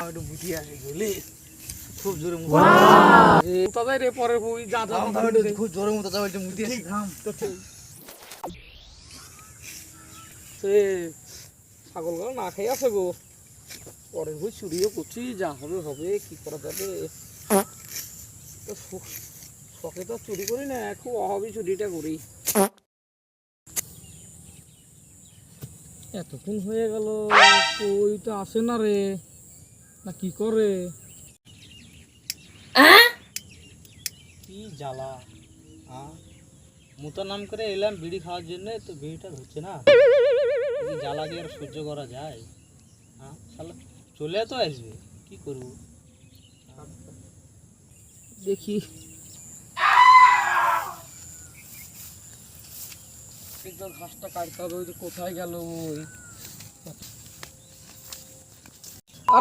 একটু বুঝিয়ে আসি গেলি খুব জোরে তাদের রে পরের বই যা যা খুব জোরে মতো যাবে একটু মুতি আসি থাম সে ছাগলগুলো না খেয়ে আছে গো পরের বই চুরিও করছি যা হবে হবে কি করা যাবে তো শখে তো চুরি করি না খুব অভাবী চুরিটা করি এতক্ষণ হয়ে গেল ওই তো আসে না রে না কি করে কি জ্বালা মুতার নাম করে এলাম বিড়ি খাওয়ার জন্য তো বিড়িটা ধরছে না জ্বালা দিয়ে আর সহ্য করা যায় হ্যাঁ তাহলে চলে তো আসবে কি করবো দেখি ঘাসটা কাটতে হবে ওই কোথায় গেল ওই